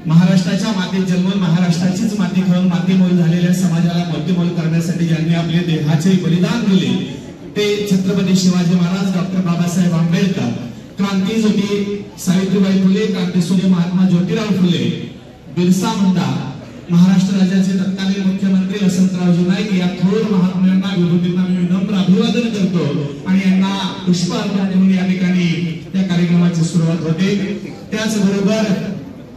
महाराष्ट्राच्या मातीत जन्मून महाराष्ट्राचीच माती खाऊन मातीमोल झालेल्या समाजाला मोतीमोल करण्यासाठी ज्यांनी आपले देहाचे बलिदान दिले ते छत्रपती शिवाजी महाराज, डॉक्टर बाबासाहेब आंबेडकर, क्रांतीज्योती सावित्रीबाई फुले, क्रांतीसूर्य महात्मा ज्योतिराव फुले, बिरसा मुंडा, महाराष्ट्र राज्याचे तत्कालीन मुख्यमंत्री वसंतरावजी नाईक या थोर महात्म्यांना विभूतींना मी विनम्र अभिवादन करतो आणि यांना पुष्प अर्पण करून या ठिकाणी त्या कार्यक्रमाची सुरुवात होते। त्याचबरोबर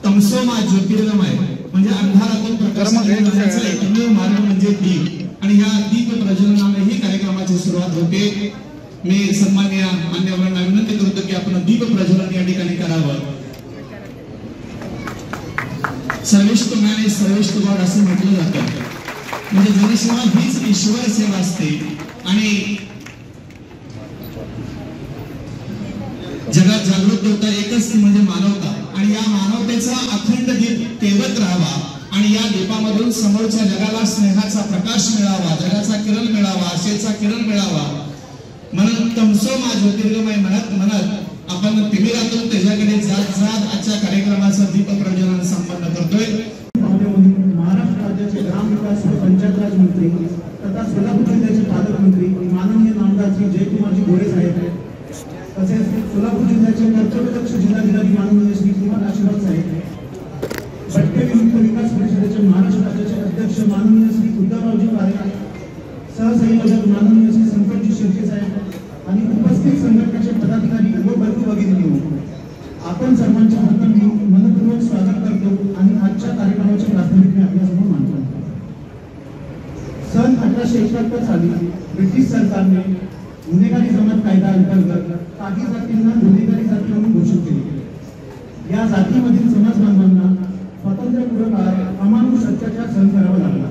तमसोमा ज्योतिर्गमय म्हणजे अंधारातून प्रकाशाचा एकमेव मार्ग म्हणजे दीप आणि या दीप प्रज्वलनाने ही कार्यक्रमाची सुरुवात होते। मी सन्माननीय मान्यवरांना विनंती करतो की आपण दीप प्रज्वलन या ठिकाणी करावं। सर्वेष्ट ज्ञान सर्वेष्ट गॉड असं म्हटलं जातं, म्हणजे जनसेवा हीच ईश्वर सेवा असते आणि जगात जागृत होता एकच म्हणजे मानवता आणि या मानवतेचा अखंड दीप तेवत राहावा आणि या दीपामधून समोरच्या जगाला स्नेहाचा प्रकाश मिळावा, जगाचा किरण मिळावा, आशेचा किरण मिळावा म्हणून तमसोमा ज्योतिर्गमय म्हणत आपण तिमिरातून त्याच्याकडे जात जात आजच्या कार्यक्रमाचा दीप प्रज्वलन संपन्न करतोय। महाराष्ट्र राज्याचे ग्रामविकास व पंचायत राज मंत्री तथा सोलापूर जिल्ह्याचे पालकमंत्री माननीय नामदार श्री जयकुमारजी गोरे साहेब, तसेच सोलापूर जिल्ह्याचे कर्तव्यदक्ष जिल्हाधिकारी माननीय श्री कुमार आशीर्वाद साहेब, भटके विमुक्त विकास परिषदेचे महाराष्ट्र राज्याचे अध्यक्ष माननीय श्री उद्धवरावजी पारे, सहसंयोजक माननीय श्री संतोषजी शिर्के साहेब आणि उपस्थित संघटनेचे पदाधिकारी व बंधू भगिनी, आपण सर्वांचे मनपूर्वक स्वागत करतो आणि आजच्या कार्यक्रमाची प्राथमिक मी आपल्यासमोर मांडतो। सन 1871 साली ब्रिटिश सरकारने गुन्हेगारी जमात कायदा अंतर्गत काही जातींना गुन्हेगारी जाती म्हणून घोषित केले। या जातीमधील समाज बांधवांना स्वातंत्र्यपूर्व काळात अमानुष अत्याचार सहन करावा लागला।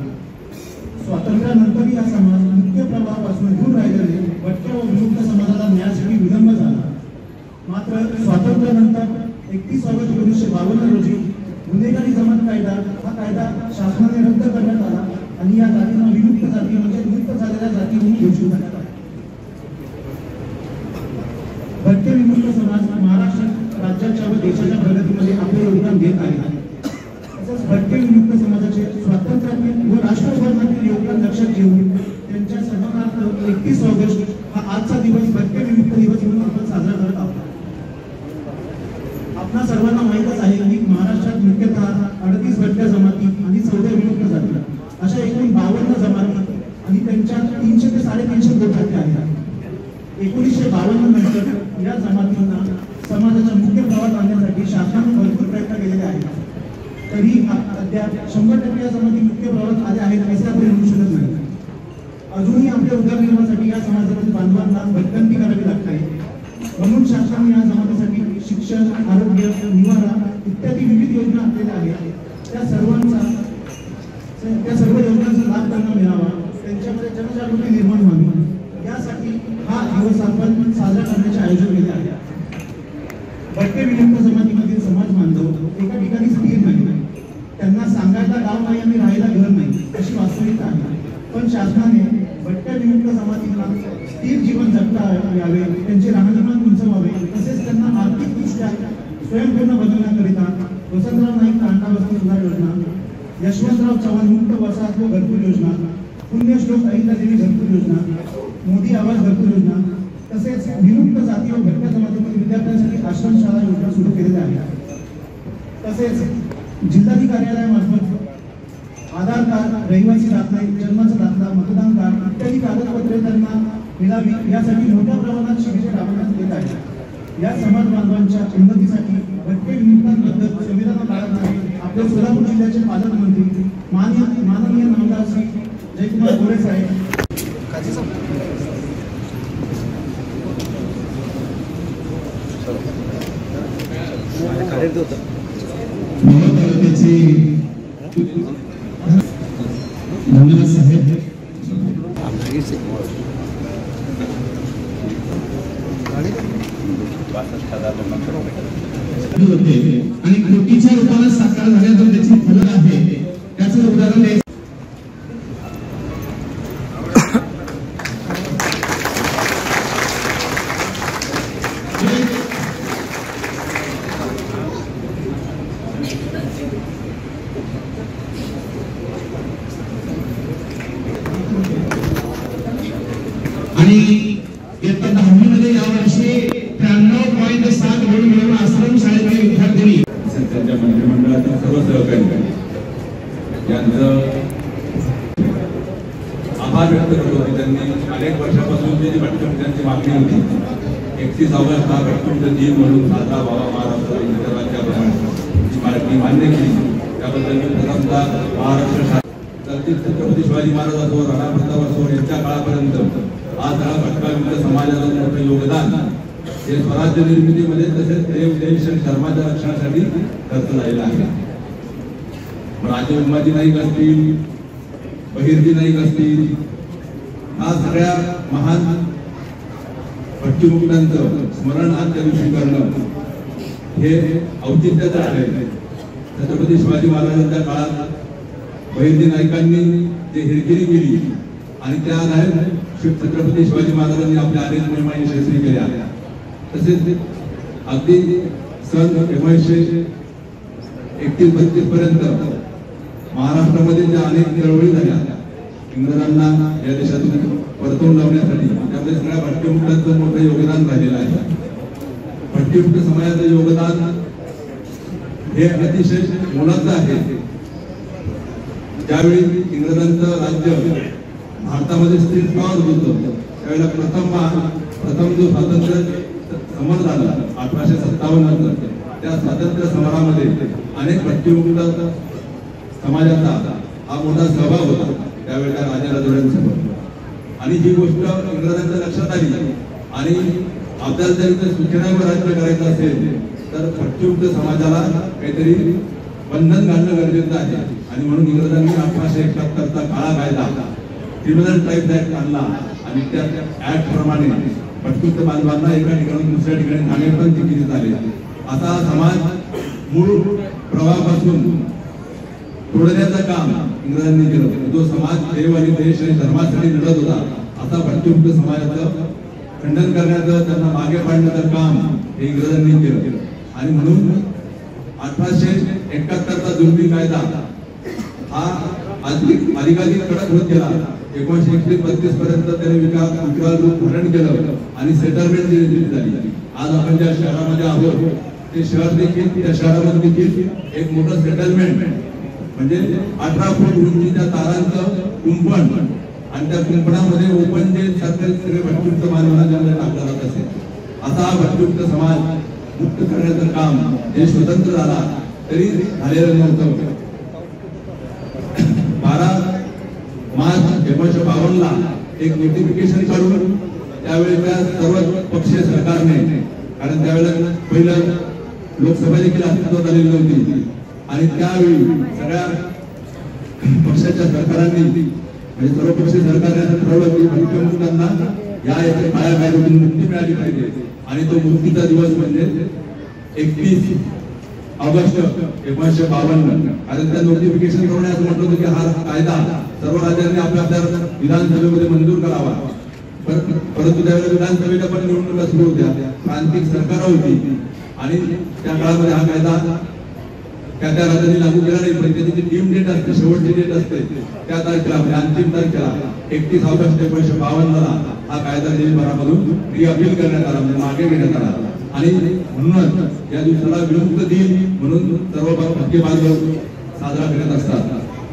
स्वातंत्र्यानंतर हा समाज मुख्य प्रवाहापासून दूर राहिल्याने भटक्या व विमुक्त समाजाला न्यायासाठी विलंब झाला। मात्र स्वातंत्र्यानंतर 31 ऑगस्ट 1952 रोजी गुन्हेगारी जमात कायदा हा कायदा शासनाने रद्द करण्यात आला आणि या जातींना विमुक्त जाती म्हणजे विमुक्त झालेल्या जाती म्हणून घोषित करण्यात आला। भटके विमुक्त समाज महाराष्ट्र राज्याच्या व देशाच्या प्रगतीमध्ये आपले योगदान देत आहे। तसेच भटके विमुक्त समाजाचे स्वातंत्र्यातील व राष्ट्रभरातील योगदान लक्षात घेऊन त्यांच्या सन्मानार्थ 31 ऑगस्ट हा आजचा दिवस भटके विमुक्त दिवस म्हणून आपण साजरा करत आहोत। आपणा सर्वांना माहीतच आहे की महाराष्ट्रात मुख्यतः 38 भटक्या जमाती आणि 14 विमुक्त जाती अशा एकूण 52 जमाती आणि त्यांच्या 300 ते 350 गोष्टी आहेत। 1952 नंतर या जमातींना समाजाच्या मुख्य प्रवाहात आणण्यासाठी शासनाने भरपूर प्रयत्न केलेले आहेत, तरी अद्याप 100% या जमाती मुख्य प्रवाहात आल्या आहेत असे आपण म्हणू शकत नाही। अजूनही आपल्या उदरनिर्वाहासाठी या समाजातील बांधवांना भटकंती करावी लागते, म्हणून शासनाने या जमातीसाठी शिक्षण, आरोग्य, निवारा इत्यादी विविध योजना आखलेल्या आहेत। त्या सर्व योजनांचा लाभ त्यांना मिळावा, त्यांच्यामध्ये जनजागृती निर्माण व्हावी यासाठी हा दिवस आपण साजरा करण्याचे आयोजन केले आहे। भटके विमुक्त जमातीमधील समाज बांधव एका ठिकाणी स्थिर नाही, त्यांना सांगायला गाव नाही आणि राहायला घर नाही अशी वास्तविकता आहे, पण शासनाने भटक्या विमुक्त जमातींना स्थिर जीवन जगता यावे, त्यांचे राहणीमान उंचावावे, तसेच त्यांना आर्थिकदृष्ट्या स्वयंपूर्ण बनवण्याकरिता वसंतराव नाईक तांडावस्ती सुधार योजना, यशवंतराव चव्हाण मुक्त वसाहत व घरकुल योजना, पुण्यश्लोक अहिल्यादेवी घरकुल योजना, मोदी आवास घरकुल योजना, तसेच विमुक्त जाती व भटक्या जमातीमधील विद्यार्थ्यांसाठी आश्रमशाळा योजना सुरू केलेल्या आहेत। तसेच जिल्हाधिकारी कार्यालयामार्फत आधार कार्ड, रहिवासी दाखला, जन्माचा दाखला, मतदान कार्ड इत्यादी कागदपत्रे त्यांना मिळावी यासाठी मोठ्या प्रमाणात शिबिरे राबवण्यात येत आहेत। या समाज बांधवांच्या उन्नतीसाठी भटके विमुक्तांबद्दल संविधान बाळगणारे आपल्या सोलापूर जिल्ह्याचे पालकमंत्री माननीय नामदार श्री जयकुमार गोरे साहेब, आणि कोटीच्या रूपाने साकार झाल्यानंतर त्याची फलं आहे त्याचं उदाहरण आहे। आणि इयत्ता 10वी मध्ये यावर्षी 93.7 गुण मिळवून आश्रम शाळेतील विद्यार्थ्यांनी त्यांच्या मंत्रिमंडळातील सर्व सहकारी यांचं आभार व्यक्त करतो की त्यांनी अनेक वर्षापासून जी पाठ्यपुस्तकांची मागणी होती 31 ऑगस्ट हा पाठ्यपुस्तक दिन म्हणून साजरा व्हावा महाराष्ट्र इतर राज्याप्रमाणे ही मागणी मान्य केली। त्याबद्दल मी प्रथमतः महाराष्ट्र छत्रपती शिवाजी महाराज असो राणा प्रताप असो यांच्या काळापर्यंत आज हा भटका समाजाला मोठं योगदान हे स्वराज्य निर्मितीमध्ये तसेच देव देश आणि धर्माच्या रक्षणासाठी खर्च झालेला आहे। राजे उमाजी नाईक असतील बहिर्जी नाईक असतील हा सगळ्या महान भटकीमुक्तांचं स्मरण आज त्या दिवशी करणं हे औचित्याचं आहे। छत्रपती शिवाजी महाराजांच्या काळात बहिर्जी नाईकांनी जे हिरगिरी केली आणि त्या छत्रपती शिवाजी महाराजांनी आपल्या अनेक मोहिमा यशस्वी केल्या। तसेच अगदी सन 1931-32 पर्यंत महाराष्ट्रामध्ये ज्या अनेक चळवळी झाल्या इंग्रजांना या देशातून परतवून लावण्यासाठी त्यामध्ये सगळ्या भटकीमुक्तांचं मोठं योगदान राहिलेलं आहे। भटकीमुक्त समाजाचं योगदान हे अतिशय मोलाचं आहे। ज्यावेळी इंग्रजांचं राज्य भारतामध्ये स्थिर होतं त्यावेळेला प्रथम जो स्वातंत्र्य समर झाला 1857 नंतर त्या स्वातंत्र्य समरामध्ये अनेक भटकीमुक्त समाजाचा हा मोठा सहभाग होता त्यावेळेला राजाराजांसोबत। आणि ही गोष्ट इंग्रजांच्या लक्षात आली आणि आपल्याला जर सूचनावर राज्य करायचं असेल तर भटकीमुक्त समाजाला काहीतरी बंधन घालणं गरजेचं आहे। आणि म्हणून इंग्रजांनी 1871चा काळा कायदा क्रिमिनल ट्राईब्स ऍक्ट आणला आणि त्या ऍक्ट प्रमाणे भटकीमुक्त बांधवांना एका ठिकाणी दुसऱ्या ठिकाणी स्थानांतरण केले झाले। आता समाज मूळ प्रवाहापासून तोडण्याचं काम इंग्रजांनी केलं। जो समाज देव आणि देश आणि धर्मासाठी लढत होता आता भटकीमुक्त समाजाचं खंडन करण्याचं त्यांना मागे पाडण्याचं काम हे इंग्रजांनी केलं। आणि म्हणून 1871चा जुलमी कायदा हा अधिकाधिक कडक होत गेला। 1931-32 पर्यंत त्याने विकराल रूप धारण केलं आणि सेटलमेंट दिली झाली। आज आपण ज्या शहरामध्ये आहोत ते शहर देखील त्या शहरामध्ये देखील एक मोठं सेटलमेंट म्हणजे 18 फूट उंचीच्या तारांचं कुंपण आणि त्या कुंपणामध्ये ओपन जे सरकारी सगळे भटकीमुक्त मानवांना टाकला जात असेल। आता हा भटकीमुक्त समाज मुक्त करण्याचं काम जे स्वतंत्र झाला तरी झालेलं नव्हतं। 12 मार्च 1952ला एक नोटिफिकेशन काढून त्यावेळेच्या सर्व पक्षीय सरकारने कारण त्यावेळेला पहिलं लोकसभा देखील अस्तित्वात आलेली नव्हती आणि त्यावेळी सगळ्या पक्षाच्या सरकारांनी म्हणजे सर्व पक्षीय सरकारने ठरवलं की भटकीमुक्तांना या काळ्या कायद्यातून मुक्ती मिळाली पाहिजे आणि तो मुक्तीचा दिवस म्हणजे 31 ऑगस्ट 1952। कारण त्या नोटिफिकेशन प्रमाणे असं म्हटलं होतं की हा कायदा सर्व राज्यांनी आपल्या आपल्या विधानसभेमध्ये मंजूर करावा। परंतु त्यावेळेला विधानसभेच्या पण निवडणुका सुरू होत्या, प्रांतिक सरकार होती आणि त्या काळामध्ये हा कायदा त्या राज्यांनी लागू केला नाही। पण त्याची टीम डेट असते शेवटची डेट असते त्या तारखेला म्हणजे अंतिम तारखेला 31 ऑगस्ट 1952ला हा कायदा देशभरामधून रिअपील करण्यात आला म्हणजे मागे घेण्यात आला। आणि म्हणूनच या दिवसाला विमुक्त दिन म्हणून सर्व भटके बांधव साजरा करत असतात।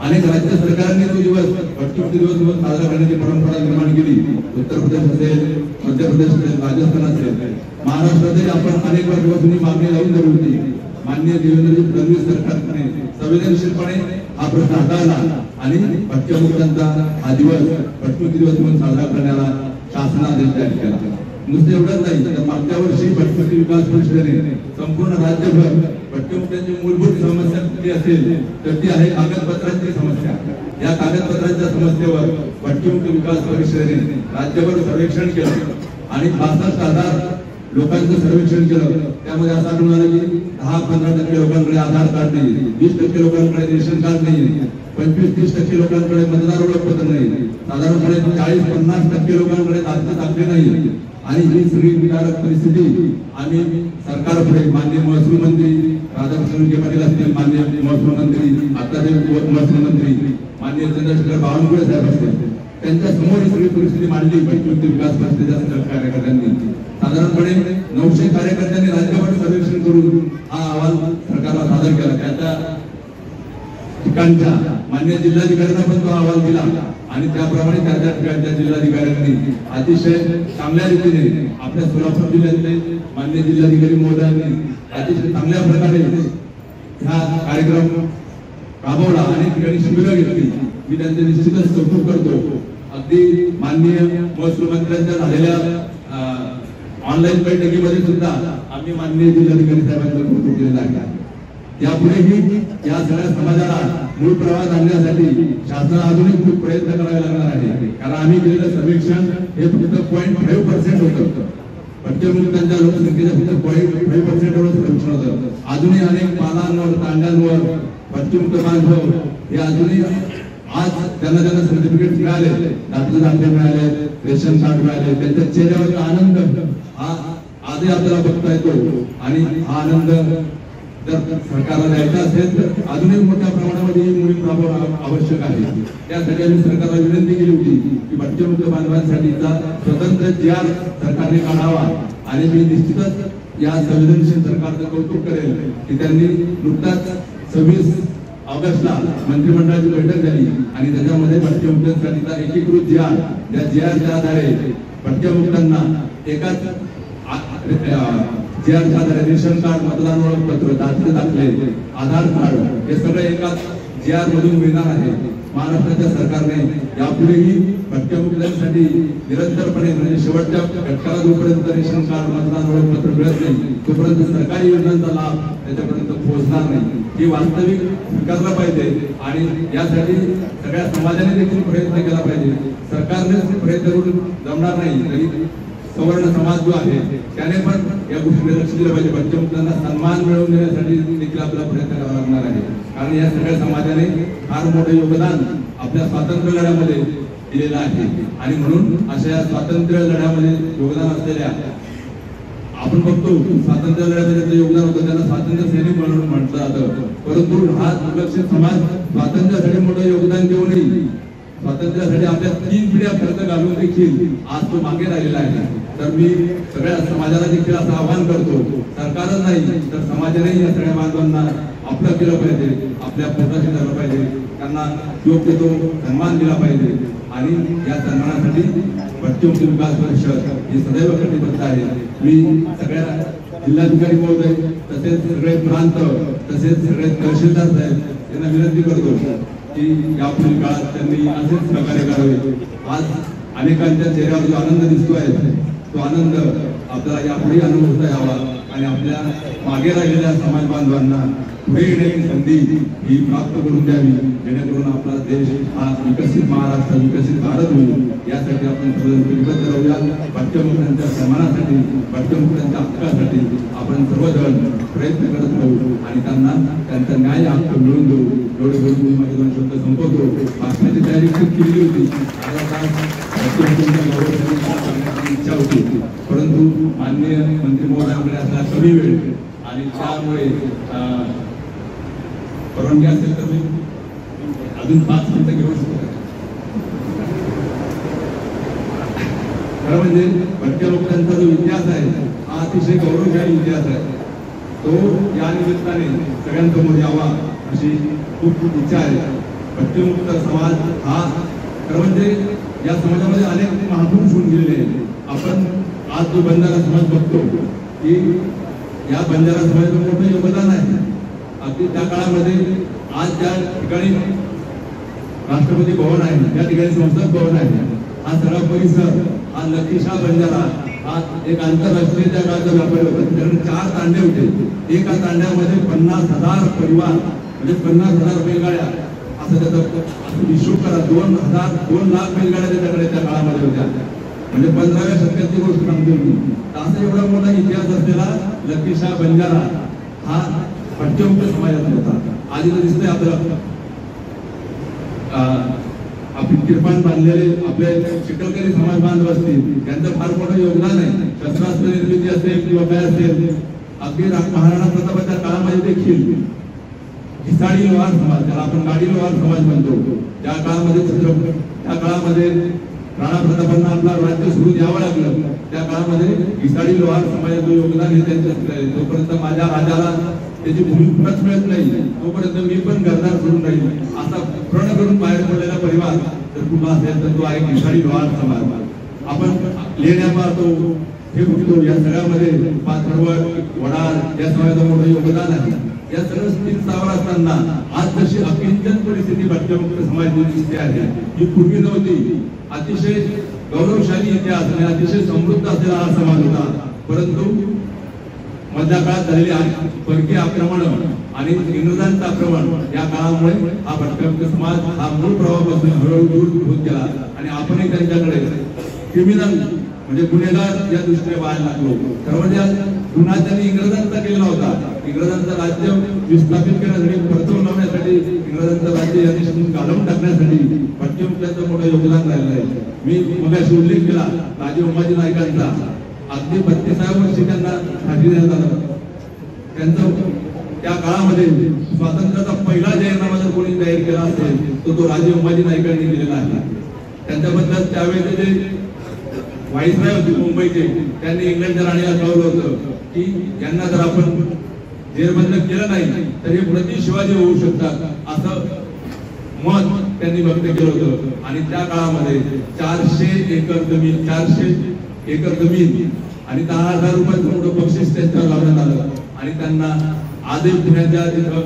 अनेक राज्य सरकारांनी तो दिवस भटकीमुक्ती दिवस म्हणून साजरा करण्याची परंपरा निर्माण केली। उत्तर प्रदेश असेल, मध्य प्रदेश असेल, राजस्थान असेल, महाराष्ट्रातही आपण अनेक वर्षापासून ही मागणी लावून धरली होती। माननीय देवेंद्रजी फडणवीस सरकारने संवेदनशीलपणे हा प्रश्न हाताळला आणि भटकीमुक्तांचा हा दिवस भटकीमुक्ती दिवस म्हणून साजरा करण्याला शासनाने जाहीर केला। नुसतं एवढंच नाही तर मागच्या वर्षी भटकीमुक्ती विकास परिषदेने संपूर्ण राज्यभर भटकीमुक्तांची मूलभूत समस्या कुठली असेल तर ती आहे कागदपत्रांची समस्या। या कागदपत्रांच्या समस्येवर भटकीमुक्ती विकास परिषदेने राज्यभर सर्वेक्षण केलं आणि 62,000 लोकांचं सर्वेक्षण केलं। त्यामध्ये असं आढळून आलं की 10-15% लोकांकडे आधार कार्ड नाही, 20% लोकांकडे रेशन कार्ड नाही, 25-30% लोकांकडे मतदार ओळखपत्र नाही, साधारणपणे 40-50% लोकांकडे दाखले नाही। आणि ही सगळी विदारक परिस्थिती आम्ही सरकारपुढे माननीय महसूल मंत्री राधाकृष्ण विखे पाटील असतील, माननीय महसूल मंत्री आताचे महसूल मंत्री माननीय चंद्रशेखर बावनकुळे साहेब असतील, त्यांच्या समोर ही सगळी परिस्थिती मांडली पश्चिम विकास परिषदेच्या कार्यकर्त्यांनी. साधारणपणे 900 कार्यकर्त्यांनी राज्यभर सर्वेक्षण करून हा अहवाल सरकारला सादर केला. त्याच्या ठिकाणच्या मान्य जिल्हाधिकाऱ्यांना पण तो अहवाल दिला आणि त्याप्रमाणे त्या ठिकाणच्या जिल्हाधिकाऱ्यांनी अतिशय चांगल्या रीतीने आपल्या सोलापूर जिल्ह्यातले मान्य जिल्हाधिकारी महोदयांनी अतिशय चांगल्या प्रकारे हा कार्यक्रम राबवला. अनेक ठिकाणी शिबिरं घेतली. मी त्यांचे निश्चितच कौतुक करतो. अगदी माननीय महसूल मंत्र्यांच्या झालेल्या ऑनलाईन बैठकीमध्ये सुद्धा आम्ही माननीय जिल्हाधिकारी साहेबांचं कौतुक केलेलं आहे. यापुढेही या सगळ्या समाजाला मूळ प्रवाहात आणण्यासाठी शासनाला अजूनही खूप प्रयत्न करावे लागणार आहे. कारण आम्ही केलेलं सर्वेक्षण हे फक्त 0.5% होतं. पट्टेमुक्तांच्या लोकसंख्येच्या फक्त 0.5% एवढं सर्वेक्षण होतं. अजूनही अनेक पालांवर तांड्यांवर पट्टेमुक्त बांधव हे अजूनही आज त्यांना सर्टिफिकेट मिळाले, दाखले मिळाले, रेशन कार्ड मिळाले, त्यांच्या चेहऱ्यावरचा आनंद हा आजही आपल्याला बघता येतो. आणि हा आनंद जर सरकारला द्यायचा असेल तर अजूनही मोठ्या प्रमाणामध्ये ही मोहीम राबवणं आवश्यक आहे. त्यासाठी आम्ही सरकारला विनंती केली होती की पट्टेमुक्त बांधवांसाठीचा स्वतंत्र GR सरकारने काढावा. आणि मी निश्चितच या संवेदनशील सरकारचं कौतुक करेल की त्यांनी नुकताच 26 ऑगस्टला मंत्रिमंडळाची बैठक झाली आणि त्याच्यामध्ये पट्टेमुक्तांसाठीचा एकीकृत GR, ज्या GRच्या आधारे पट्टेमुक्तांना एकाच GRच्या आधारे रेशन कार्ड, मतदान ओळखपत्र, जातीचे दाखले, आधार कार्ड हे सगळे एकाच GR मधून मिळणार आहे. महाराष्ट्राच्या सरकारने यापुढेही पट्टेमुक्तांसाठी निरंतरपणे म्हणजे शेवटच्या घटकाला जोपर्यंत रेशन कार्ड, मतदान ओळखपत्र मिळत नाही तोपर्यंत सरकारी योजनांचा लाभ त्याच्यापर्यंत पोहोचणार नाही. ही वास्तविक स्वीकारला पाहिजे आणि यासाठी सगळ्या समाजाने देखील प्रयत्न केला पाहिजे. सरकारने प्रयत्न करून जमणार नाही तरी सवर्ण समाज जो आहे त्याने पण या गोष्टीकडे लक्ष दिलं पाहिजे. पट्टेमुक्तांना सन्मान मिळवून देण्यासाठी देखील आपल्याला प्रयत्न करावा लागणार आहे. कारण या सगळ्या समाजाने फार मोठे योगदान आपल्या स्वातंत्र्य लढ्यामध्ये दिलेलं आहे आणि म्हणून अशा या स्वातंत्र्य लढ्यामध्ये योगदान असलेल्या आपण बघतो स्वातंत्र्य लढ्यामध्ये योगदान होतं त्याला स्वातंत्र्य सैनिक म्हणून म्हटलं जातं. परंतु हा दुर्लक्षित समाज स्वातंत्र्यासाठी मोठं योगदान देऊनही स्वातंत्र्यासाठी आपल्या 3 पिढ्या खर्च घालून देखील आज तो मागे राहिलेला आहे. तर मी सगळ्या समाजाला देखील असं आवाहन करतो, सरकारच नाही तर समाजानेही या सगळ्या बांधवांना आपलं केलं पाहिजे, आपल्या पोटाशी धरलं पाहिजे, त्यांना योग्य तो सन्मान दिला पाहिजे. आणि या सन्मानासाठी पट्टेमुक्त विकास परिषद ही सदैव कटिबद्ध आहे. मी सगळ्या जिल्हाधिकारी महोदय तसेच सगळे प्रांत तसेच सगळे तहसीलदार साहेब यांना विनंती करतो की यापुढील काळात त्यांनी असेच सहकार्य करावे. आज अनेकांच्या चेहऱ्यावर जो आनंद दिसतोय तो आनंद आपल्याला यापुढे अनुभवता यावा आणि आपल्या मागे राहिलेल्या समाज बांधवांना पुढे येण्याची संधी ही प्राप्त करून द्यावी, जेणेकरून आपला देश हा विकसित महाराष्ट्र, विकसित भारत होईल. यासाठी आपण सर्व कटिबद्ध राहूया. पट्टेमुक्तांच्या सन्मानासाठी, पट्टेमुक्तांच्या हक्कासाठी आपण सर्वजण प्रयत्न करत राहू आणि त्यांना त्यांचा न्याय हक्क मिळवून देऊ. एवढे बोलून मी माझे 2 शब्द संपवतो. भाषणाची तयारी खूप केली होती, इच्छा होती, परंतु माननीय मंत्री महोदयांकडे असला कमी वेळ आणि त्यामुळे परवानगी असेल तर मी अजून 5 मिनिटं घेऊ शकतो. खरं म्हणजे पट्टेमुक्तांचा जो इतिहास आहे हा अतिशय गौरवशाली इतिहास आहे. तो या निमित्ताने सगळ्यांसमोर यावा अशी खूप इच्छा आहे. पट्टेमुक्त समाज हा खरं म्हणजे या समाजामध्ये अनेक महापुरुष होऊन गेलेले आहेत. आपण आज जो बंजारा समाज बघतो की या बंजारा समाजाचं मोठं योगदान आहे. अगदी त्या काळामध्ये आज ज्या ठिकाणी राष्ट्रपती भवन आहे, त्या ठिकाणी संसद भवन आहे, हा सगळा परिसर हा लकीशाह बंजारा हा एक आंतरराष्ट्रीय त्या काळाचा व्यापारी होता. त्याच्याकडे 4 तांडे होते. एका तांड्यामध्ये 50,000 परिवार म्हणजे 50,000 बैलगाड्या असं त्याचं हिशोब करा. 2 लाख बैलगाड्या त्याच्याकडे त्या काळामध्ये होत्या. म्हणजे 15व्या शतकाची गोष्ट सांगतो मी. असा एवढा मोठा इतिहास असलेला लकीशाह बंजारा हा पट्टेमुक्त समाजाचा होता. आधी तर दिसतंय आपल्याला आपली किरपान बांधलेले आपले चिखलकरी समाज बांधव असतील त्यांचं फार मोठं योगदान आहे. शस्त्रास्त्र निर्मिती असेल किंवा काय असेल अगदी महाराणा प्रतापाच्या काळामध्ये देखील घिसाडी लोहार समाज, ज्याला आपण गाडी लोहार समाज म्हणतो, त्या काळामध्ये राणा प्रतापांना आपला राज्य सुरू द्यावं लागलं. त्या काळामध्ये घिसाडी लोहार समाजाचं योगदान हे त्यांचं. जोपर्यंत माझ्या राजाला त्याची भूमिकाच मिळत नाही तोपर्यंत मी पण घरदार सोडून राहील असा प्रण करून बाहेर पडलेला परिवार जर कुठला असेल तर तो आहे घिसाडी लोहार समाज. आपण लेण्या पाहतो, हे बघतो, या सगळ्यामध्ये पाथरवड, वडार या समाजाचं मोठं योगदान आहे. या सगळं स्थिर सावर असताना आज जशी अकिंचन परिस्थिती भटक्यामुक्त समाजाची दिसते आहे, ही पूर्वी नव्हती. अतिशय गौरवशाली इतिहास आणि अतिशय समृद्ध असलेला हा समाज होता. परंतु मधल्या काळात झालेले परकीय आक्रमण आणि इंग्रजांचं आक्रमण या काळामुळे हा भटक्यामुक्त समाज हा मूळ प्रवाहापासून हळूहळू दूर होत गेला आणि आपणही त्यांच्याकडे क्रिमिनल म्हणजे गुन्हेगार या दृष्टीने पाहायला लागलो. सर्वात गुन्हा त्यांनी इंग्रजांचा केलेला होता. इंग्रजांचं राज्य विस्थापित करण्यासाठी, परतवून लावण्यासाठी, इंग्रजांचं राज्य या देशातून घालवून टाकण्यासाठी भटक्यामुक्तांचं मोठं योगदान राहिलं आहे. मी मगाशी उल्लेख केला राजे उमाजी नाईकांचा. अगदी 32 वर्षी त्यांना फाशी देण्यात आलं. त्यांचं त्या काळामध्ये स्वातंत्र्याचा पहिला जाहीरनामा जर कोणी जाहीर केला असेल तर तो राजे उमाजी नाईकांनी केलेला आहे. त्यांच्याबद्दल त्यावेळेचे जे व्हाईसराय होते मुंबईचे, त्यांनी इंग्लंडच्या राणीला कळवलं होतं की यांना जर आपण जेरबंद केलं नाही तर हे प्रति शिवाजी होऊ शकतात असं मत त्यांनी व्यक्त केलं होतं. आणि त्या काळामध्ये 400 एकर जमीन आणि 10,000 रुपयाचं मोठं बक्षीस त्यांच्यावर लावण्यात आलं. आणि त्यांना आजही पुण्याच्या तिथं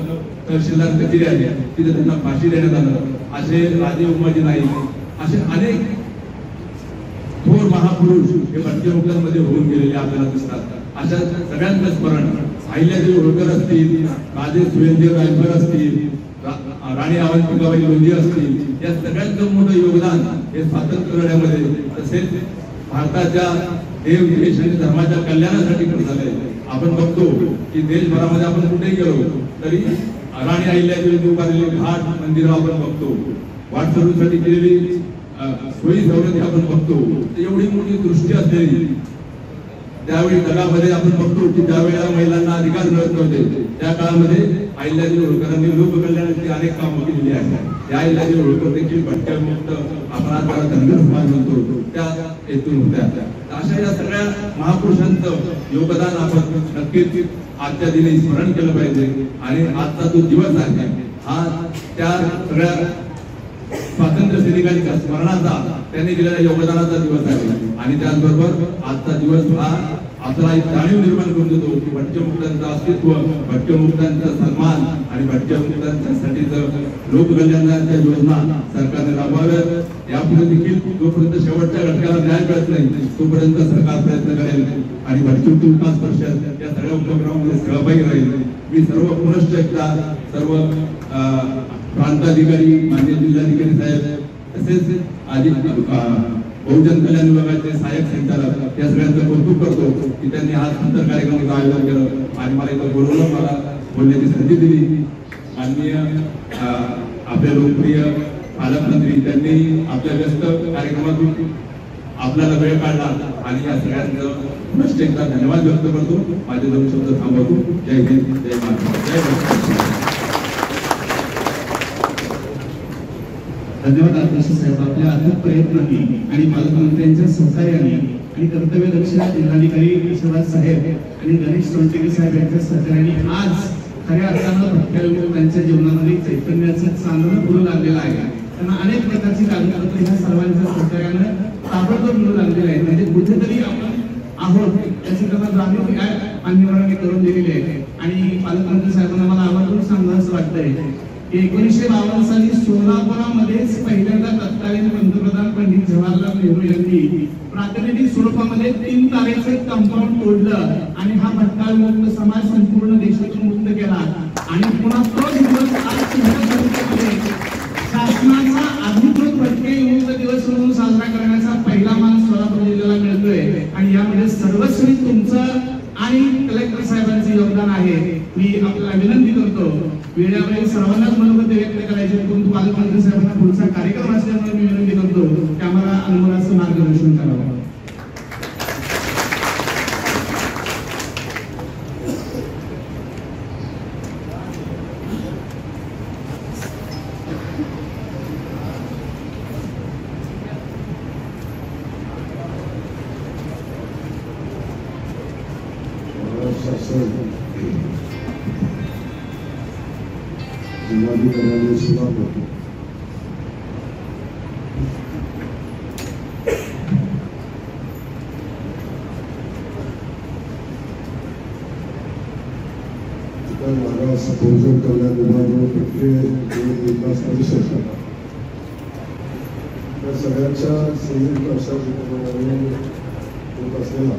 तहसीलदार कचेरी आहे तिथे त्यांना फाशी देण्यात आलं. असे राजे उमाजी नाईक, असे अनेक थोर महापुरुष हे भटक्यामुक्तांमध्ये होऊन गेलेले आपल्याला दिसतात. अशा सगळ्यांचं स्मरण अहिल्यादेवी होळकर असतील, राजे सुहेलदेव रायफळ असतील, राणी अवंतिकाबाई लोधी असतील, या सगळ्यांचं मोठं योगदान हे स्वातंत्र्य लढ्यामध्ये तसेच भारताच्या देव देश आणि धर्माच्या कल्याणासाठी झालंय. आपण बघतो की देशभरामध्ये आपण कुठेही गेलो तरी राणी अहिल्यादेवी उभारलेले घाट मंदिरं आपण बघतो, वाटसरूसाठी केलेली सोयी सवलती आपण बघतो. एवढी मोठी दृष्टी असलेली त्यावेळी जगामध्ये आपण बघतो की त्यावेळेला महिलांना अधिकार मिळत नव्हते. त्या काळामध्ये अहिल्यादेवी होळकरांनी लोककल्याणाची अनेक कामं केलेली आहेत. त्या अहिल्यादेवी होळकर देखील भटक्यामुक्त आपण आज त्याला धनगर समाज म्हणतो त्या हेतून होत्या. अशा या सगळ्या महापुरुषांचं योगदान आपण नक्कीच आजच्या दिनी स्मरण केलं पाहिजे. आणि आजचा जो दिवस आहे हा त्या सगळ्या स्वातंत्र्य सैनिकांच्या स्मरणाचा, त्यांनी दिलेल्या योगदानाचा दिवस आहे. आणि त्याचबरोबर आजचा दिवस हा आपल्याला एक जाणीव निर्माण करून देतो की भटक्यामुक्तांचं अस्तित्व, भटक्यामुक्तांचा सन्मान आणि भटक्यामुक्तांच्यासाठीचं लोककल्याणाच्या योजना सरकारने राबवाव्यात. यापुढे देखील जोपर्यंत शेवटच्या घटकाला न्याय मिळत नाही तोपर्यंत सरकार प्रयत्न करेल आणि भटक्यामुक्त विकास परिषद या सगळ्या उपक्रमामध्ये सहभागी राहील. मी सर्व पुनश्च एकदा सर्व प्रांताधिकारी, माननीय जिल्हाधिकारी साहेब तसेच बहुजन कल्याण विभागाचे सहाय्यक संचालक या सगळ्यांचं कौतुक करतो की त्यांनी आज सुंदर कार्यक्रमाचं आयोजन केलं आणि मला इथं बोलवलं, मला बोलण्याची संधी दिली. माननीय आपले लोकप्रिय पालकमंत्री त्यांनी आपल्या व्यस्त कार्यक्रमातून आपल्याला वेळ काढला आणि या सगळ्यांचं पुनश्च एकदा धन्यवाद व्यक्त करतो. माझे 2 शब्द थांबवतो. जय हिंद, जय महाराष्ट्र, जय महाराष्ट्र. धन्यवाद आदिवासी साहेब. आपल्या अथक प्रयत्नांनी आणि पालकमंत्र्यांच्या सहकार्याने आणि कर्तव्यदक्ष जिल्हाधिकारी शिवाज साहेब आणि गणेश सोनटेके साहेब यांच्या सहकार्याने आज खऱ्या अर्थानं भटक्यामुक्तांच्या जीवनामध्ये चैतन्याचं चांगलं फुलं लागलेलं आहे. त्यांना अनेक प्रकारची कागदपत्र ह्या सर्वांच्या सहकार्यानं ताबडतोब मिळू लागलेलं आहे. म्हणजे कुठेतरी आपण आहोत याची त्यांना जाणीव मान्यवरांनी करून दिलेली आहे. आणि पालकमंत्री साहेबांना मला आवर्जून सांगावं असं वाटतंय 1952 साली सोलापुरामध्येच पहिल्यांदा तत्कालीन पंतप्रधान पंडित जवाहरलाल नेहरू यांनी प्रातिनिधिक स्वरूपामध्ये 3 तारेचं कंपाऊंड तोडलं आणि हा भटक्यामुक्त समाज संपूर्ण देशातून मुक्त केला. आणि पुन्हा तो दिवस आज शासनाचा अधिकृत भटक्यामुक्त दिवस म्हणून साजरा करण्याचा पहिला मान सोलापूर जिल्ह्याला मिळतोय. आणि यामध्ये सर्वस्वी तुमचं आणि कलेक्टर साहेबांचे योगदान आहे. मी आपल्याला विनंती करतो वेळेवर सर्वांनाच मनोगत व्यक्त करायचे, परंतु पालकमंत्री साहेबांना पुढचा कार्यक्रम असल्यामुळे मी विनंती करतो की आम्हाला अनुमोदाचं मार्गदर्शन करावं. जिल्हाधिकाऱ्यांनी सुरुवात होती. महाराष्ट्र भोजन कल्याण विभाग विकास परिषद या सगळ्यांच्या संयुक्त अशा उपक्रमाने होत असलेला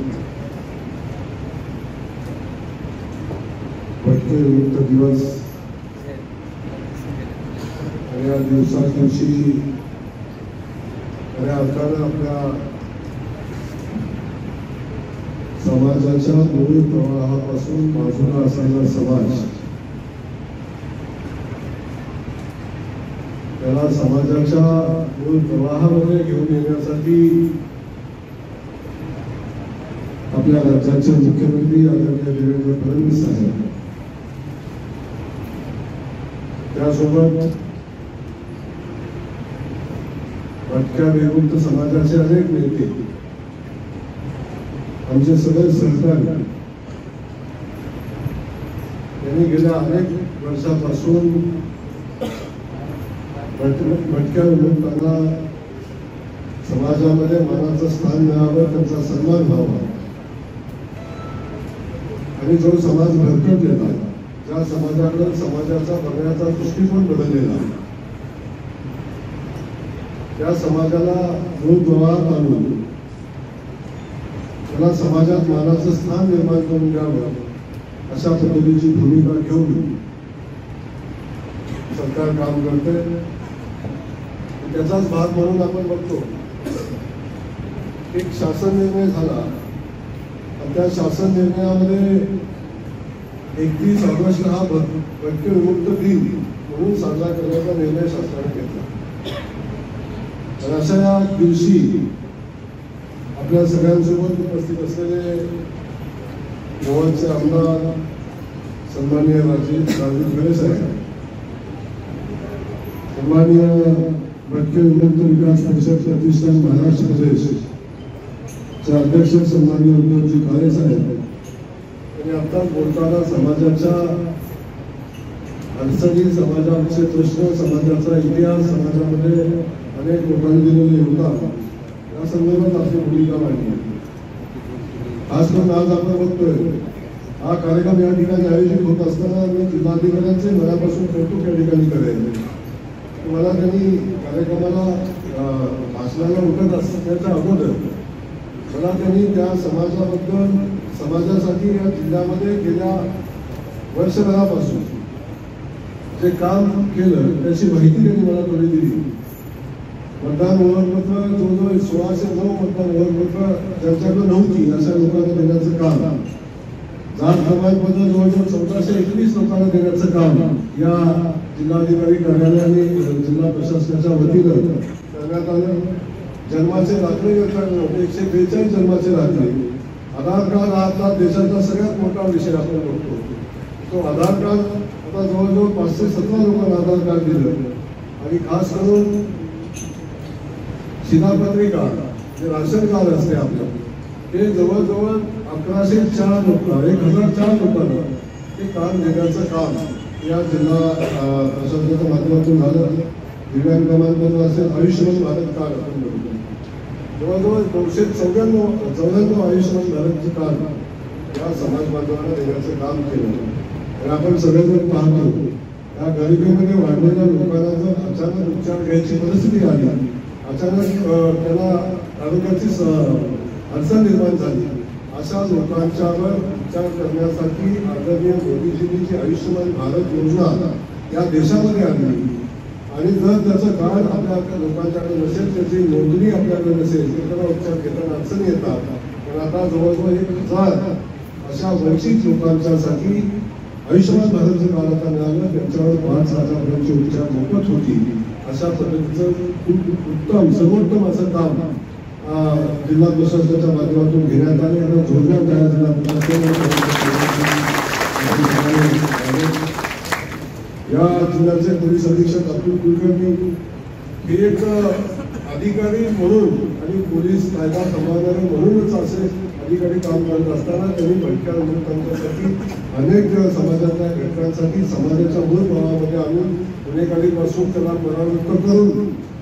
भटके विमुक्त दिवस आणि या दिवशी खऱ्या अर्थानं आपल्या समाजाच्या मूळ प्रवाहापासून बाजूला असलेला समाज त्याला समाजाच्या मूळ प्रवाहामध्ये घेऊन येण्यासाठी आपल्या राज्याचे मुख्यमंत्री आदरणीय देवेंद्र फडणवीस साहेब त्यासोबत भटक्या विमुक्त समाजाचे अनेक नेते आमचे सगळे सहकारी यांनी गेल्या अनेक वर्षापासून भटक्या विमुक्तांना समाजामध्ये मानाचं स्थान मिळावं, त्यांचा सन्मान व्हावा आणि जो समाज भरकटलेला ज्या समाजाकडे समाजाचा बघण्याचा दृष्टिकोन बदललेला त्या समाजाला मूळ प्रवाहात आणून त्याला समाजात मानाचं स्थान निर्माण करून द्यावं अशा पद्धतीची भूमिका घेऊन सरकार काम करते. त्याचाच भाग म्हणून आपण बघतो एक शासन निर्णय झाला आणि त्या शासन निर्णयामध्ये 31 ऑगस्ट हा भटके विमुक्त दिन म्हणून साजरा करण्याचा निर्णय शासनाने घेतला. आणि अशा या दिवशी आपल्या सगळ्यांसोबत उपस्थित असलेले गोवाचे आमदार सन्माननीय राजीव खरे साहेब, सन्माननीय भटके विमुक्त विकास परिषद प्रतिष्ठान महाराष्ट्र प्रदेशचे अध्यक्ष सन्माननीय उद्धवजी काळे साहेब यांनी आता बोलताना समाजाच्या अडचणी, समाजाचे प्रश्न, समाजाचा इतिहास, समाजामध्ये अनेक लोकांनी दिलेले योगदान या संदर्भात आपली भूमिका मांडली. खास करून आज आपण बघतोय हा कार्यक्रम या ठिकाणी आयोजित होत असताना मी जिल्हाधिकाऱ्यांचे मनापासून कौतुक या ठिकाणी करेन. मला त्यांनी कार्यक्रमाला भाषणाला उठत असण्याच्या अगोदर मला त्यांनी त्या समाजाबद्दल, समाजासाठी या जिल्ह्यामध्ये गेल्या वर्षभरापासून जे काम केलं त्याची माहिती त्यांनी मला थोडी दिली. मतदान ओळखपत्र जवळजवळ 1609 मतदान ओळखपत्र ज्यांच्याकडे नव्हती अशा लोकांना देण्याचं काम, जात प्रमाणपत्र जवळजवळ 1421 लोकांना देण्याचं काम या जिल्हाधिकारी कार्यालयाने जिल्हा प्रशासनाच्या वतीनं करण्यात आलं. जन्माचे दाखले 142 जन्माचे दाखले. आधार कार्ड हा आता देशाचा सगळ्यात मोठा विषय आपण बघतो. तो आधार कार्ड आता जवळजवळ 517 लोकांना आधार कार्ड दिलं आणि खास करून शिधापत्रिका जे राशन कार्ड असते आपलं ते जवळजवळ 1104 लोक 1004 लोकांना ते कार्ड देण्याचं काम या जिल्हा प्रशासनाच्या माध्यमातून झालं. दिव्यांग प्रमाणपत्र असेल, आयुष्यमान भारत कार्ड आपण बघतो जवळजवळ 294 आयुष्यमान भारतचे कार्ड या समाज बांधवांना देण्याचं काम केलं. आणि आपण सगळेजण पाहतो या गरिबीमध्ये वाढलेल्या लोकांना जर अचानक उपचार घ्यायची परिस्थिती आली, अचानक त्याला आरोग्याची अडचण निर्माण झाली, अशा लोकांच्यावर उपचार करण्यासाठी आदरणीय मोदीजींनी जी आयुष्यमान भारत योजना या देशामध्ये आणली आणि जर त्याचं कार्ड आपल्या लोकांच्याकडे नसेल, त्याची नोंदणी आपल्याकडे नसेल तर त्याला उपचार घेताना अडचणी येतात. पण आता जवळजवळ 1000 अशा वंचित लोकांच्यासाठी आयुष्यमान भारतचं कार्ड आता मिळालं. त्यांच्यावर 5,000 उपचार मोफत होती. अशा पद्धतीचं खूप उत्तम, सर्वोत्तम असं काम जिल्हा प्रशासनाच्या माध्यमातून घेण्यात आले. जोरदार तयार या जिल्ह्याचे पोलीस अधीक्षक अब्दुल कुलकर्णी हे एक अधिकारी म्हणून आणि पोलीस कायदा सांभाळणारे म्हणूनच असे अधिकारी काम करत असताना त्यांनी भटक्या विमुक्तांच्यासाठी अनेक समाजाच्या घटकांसाठी समाजाच्या मूळ भावामध्ये आणून गुन्हेगारीपासून त्याला परावृत्त करून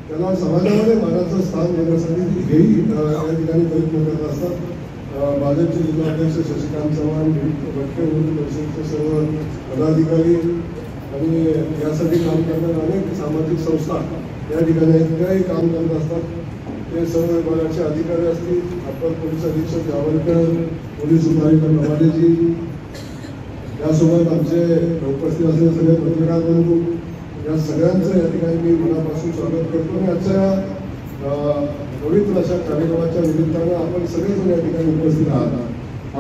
त्याला समाजामध्ये मानाचं स्थान देण्यासाठी हेही या ठिकाणी प्रयत्न करत असतात. भाजपचे जिल्हाध्यक्ष शशिकांत चव्हाण, भटक्या विमुक्त परिषदेचे सर्व पदाधिकारी आणि यासाठी काम करणाऱ्या अनेक सामाजिक संस्था या ठिकाणी त्याही काम करत असतात. ते सर्व विभागाचे अधिकारी असतील, अप्पर पोलीस अधीक्षक जावलकर, पोलीस उपायुक्त कमालेजी, यासोबत आमचे उपस्थित असलेले सगळे पत्रकार बंधू, या सगळ्यांचं या ठिकाणी मी मनापासून स्वागत करतो. आणि आजच्या पवित्र अशा कार्यक्रमाच्या निमित्तानं आपण सगळेजण या ठिकाणी उपस्थित आहात.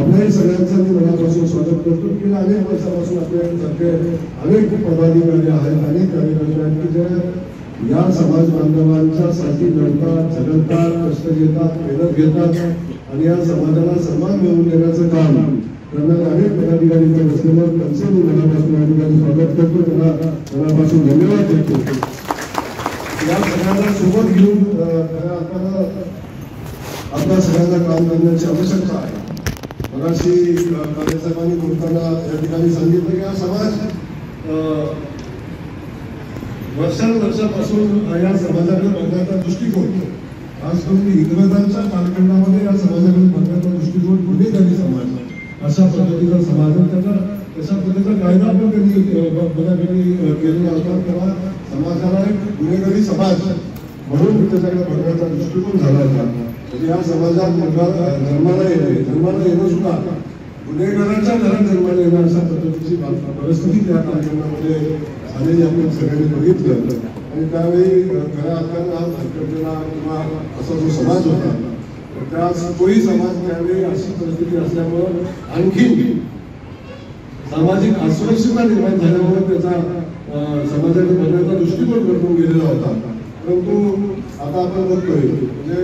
आपल्याही सगळ्यांचं मी मनापासून स्वागत करतो. गेल्या अनेक वर्षापासून आपल्यासारखे अनेक पदाधिकारी आहेत, अनेक कार्यकर्ते आहेत की जे या समाज बांधवांच्या साठी लढतात, झगडतात, कष्ट घेतात, मेहनत घेतात आणि या समाजाला सन्मान मिळवून देण्याचं काम करणारे अनेक पदाधिकारी इथे बसलेलं त्यांचं मी मनापासून या ठिकाणी स्वागत करतो, त्यांना मनापासून धन्यवाद देतो. या सगळ्यांना सोबत घेऊन खऱ्या अर्थानं आपल्या सगळ्यांना काम करण्याची आवश्यकता आहे. मगाशी कार्यसाहेबांनी बोलताना या ठिकाणी सांगितलं की हा समाज वर्षानुवर्षापासून या समाजाकडे बघण्याचा दृष्टिकोन, खास करून इंग्रजांच्या कालखंडामध्ये या समाजाकडे बघण्याचा दृष्टिकोन गुन्हेगारी समाज अशा पद्धतीचा समाज त्यांना तशा पद्धतीचा कायदा पण त्यांनी केलेला होता. तेव्हा समाजाला एक गुन्हेगारी समाज म्हणून त्याच्याकडे बघण्याचा दृष्टिकोन झाला होता. म्हणजे या समाजात जन्माला येणं सुद्धा गुन्हेगारांच्या घरात जन्माला येणं अशा पद्धतीची परिस्थिती त्या कालखंडामध्ये झालेली आपण सगळ्यांनी बघितलं. आणि त्यावेळी खऱ्या अर्थानं हा भटकलेला किंवा असा जो समाज होता त्या तोही समाज त्यावेळी अशी परिस्थिती असल्यामुळं आणखी सामाजिक असुरक्षितता निर्माण झाल्यामुळे त्याचा समाजाकडे बघण्याचा दृष्टिकोन बदलून गेलेला होता. परंतु आता आपण बघतोय म्हणजे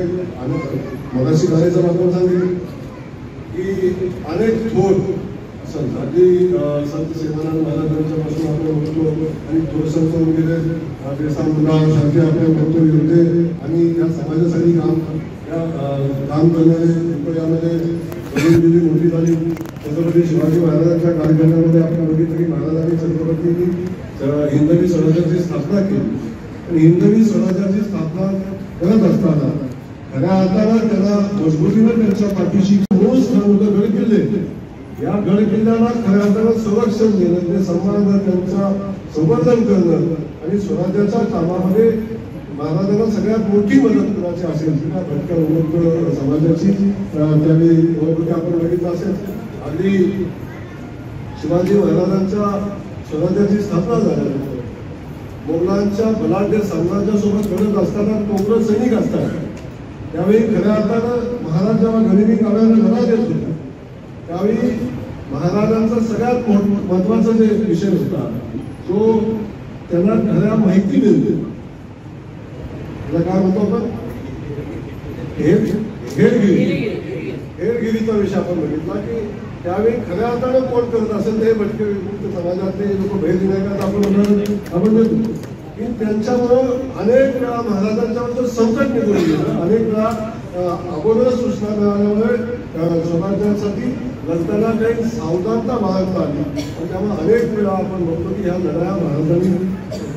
मगाशी करायचं आपण सांगितलं की अनेक थोर संत अगदी संत सेवानंद महाराजांच्या पासून आपण बघतो आणि थोर संत वगैरे देसा मुला सारखे आपण बघतो होते आणि या समाजासाठी काम करणारे यामध्ये बहीण मोठी झाली. छत्रपती शिवाजी महाराजांच्या कार्यक्रमामध्ये आपण बघितलं की महाराजांनी छत्रपतींनी हिंदवी स्वराज्याची स्थापना केली. आणि हिंदवी स्वराज्याची स्थापना करत असताना खऱ्या अर्थानं त्यांना मजबुतीनं त्यांच्या पाठीशी मूळ स्थान होतं गड किल्ले. या गड किल्ल्याला खऱ्या अर्थानं संरक्षण देणं, ते सन्मान त्यांचा संवर्धन करणं आणि स्वराज्याच्या कामामध्ये महाराजांना सगळ्यात मोठी मदत करायची असेल त्या भटक्या विमुक्त समाजाची त्यावेळी आपण बघितलं असेल. अगदी शिवाजी महाराजांच्या स्वराज्याची स्थापना झाल्यानंतर मोगलांच्या बलाढ्य साम्राज्यासोबत लढत असताना तोकडं सैनिक असतात. त्यावेळी खऱ्या अर्थानं महाराज जेव्हा गरिबी काढायला लढा देत होते त्यावेळी महाराजांचा सगळ्यात महत्वाचा जे विषय होता तो त्यांना खऱ्या माहिती मिळते. त्याला काय म्हणतो आपण हेरगिरीचा विषय आपण बघितला की त्यावेळी खऱ्या अर्थानं कोण करत असेल ते भटके विमुक्त समाजातले लोक भेट देण्याकरता आपण देतो की त्यांच्यामुळं अनेक वेळा महाराजांच्यावर संकट निघून गेलं. अनेक वेळा अगोदर सूचना मिळाल्यामुळे स्वराज्यासाठी लढताना काही सावधानता बाळगता आली. त्यामुळे अनेक वेळा आपण बघतो की ह्या लढाया महाराजांनी